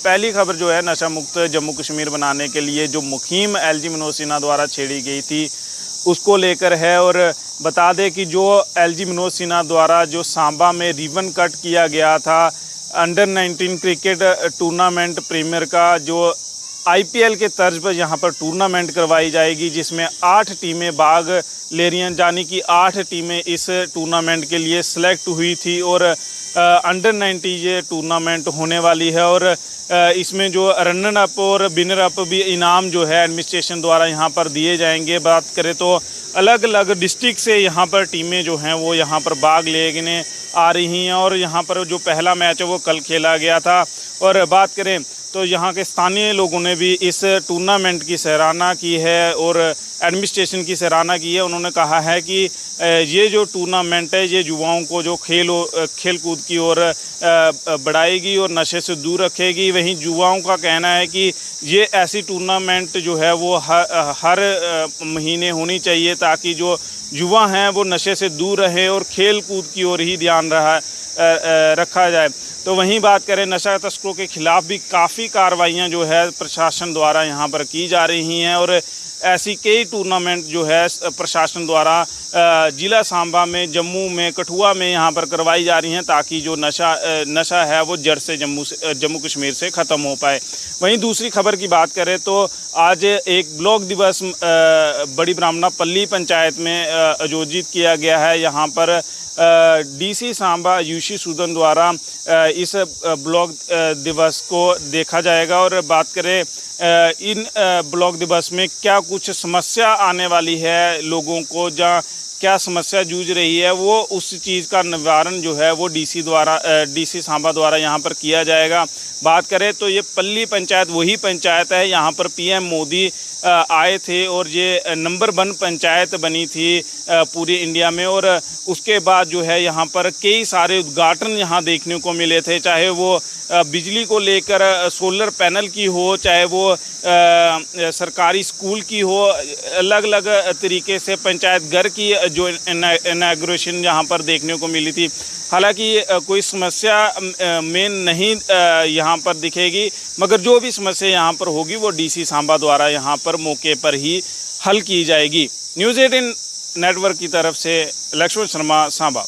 पहली खबर जो है नशा मुक्त जम्मू कश्मीर बनाने के लिए जो मुहिम एलजी मनोज सिन्हा द्वारा छेड़ी गई थी उसको लेकर है। और बता दें कि जो एलजी मनोज सिन्हा द्वारा जो सांबा में रिबन कट किया गया था अंडर 19 क्रिकेट टूर्नामेंट प्रीमियर का, जो आईपीएल के तर्ज पर यहाँ पर टूर्नामेंट करवाई जाएगी, जिसमें 8 टीमें भाग ले रही हैं, यानी कि 8 टीमें इस टूर्नामेंट के लिए सिलेक्ट हुई थी। और अंडर 90 ये टूर्नामेंट होने वाली है। और इसमें जो रनर अप और विनर अप भी इनाम जो है एडमिनिस्ट्रेशन द्वारा यहाँ पर दिए जाएंगे। बात करें तो अलग अलग डिस्ट्रिक्ट से यहाँ पर टीमें जो हैं वो यहाँ पर भाग लेने आ रही हैं। और यहाँ पर जो पहला मैच है वो कल खेला गया था। और बात करें तो यहाँ के स्थानीय लोगों ने भी इस टूर्नामेंट की सराहना की है और एडमिनिस्ट्रेशन की सराहना की है। उन्होंने कहा है कि ये जो टूर्नामेंट है ये युवाओं को जो खेल कूद की ओर बढ़ाएगी और नशे से दूर रखेगी। वहीं युवाओं का कहना है कि ये ऐसी टूर्नामेंट जो है वो हर महीने होनी चाहिए, ताकि जो युवा हैं वो नशे से दूर रहे और खेल कूद की ओर ही ध्यान रखा जाए। तो वहीं बात करें नशा तस्करों के ख़िलाफ़ भी काफ़ी कार्रवाइयाँ जो है प्रशासन द्वारा यहाँ पर की जा रही हैं। और ऐसी कई टूर्नामेंट जो है प्रशासन द्वारा ज़िला सांबा में, जम्मू में, कठुआ में यहाँ पर करवाई जा रही हैं, ताकि जो नशा है वो जड़ से जम्मू कश्मीर से ख़त्म हो पाए। वहीं दूसरी खबर की बात करें तो आज एक ब्लॉक दिवस बड़ी ब्राह्मणा पल्ली पंचायत में आयोजित किया गया है। यहाँ पर डीसी सांबा यूशी सूदन द्वारा इस ब्लॉक दिवस को देखा जाएगा। और बात करें इन ब्लॉक दिवस में क्या कुछ समस्या आने वाली है लोगों को, जहाँ क्या समस्या जूझ रही है, वो उस चीज़ का निवारण जो है वो डीसी सांबा द्वारा यहाँ पर किया जाएगा। बात करें तो ये पल्ली पंचायत वही पंचायत है, यहाँ पर पीएम मोदी आए थे और ये नंबर 1 पंचायत बनी थी पूरी इंडिया में। और उसके बाद जो है यहाँ पर कई सारे उद्घाटन यहाँ देखने को मिले थे, चाहे वो बिजली को लेकर सोलर पैनल की हो, चाहे वो सरकारी स्कूल की हो, अलग अलग तरीके से पंचायत घर की जो इनॉग्रेशन यहाँ पर देखने को मिली थी। हालांकि कोई समस्या मेन नहीं यहाँ पर दिखेगी, मगर जो भी समस्या यहाँ पर होगी वो डीसी सांबा द्वारा यहाँ पर मौके पर ही हल की जाएगी। न्यूज़ 18 नेटवर्क की तरफ से लक्ष्मण शर्मा, सांबा।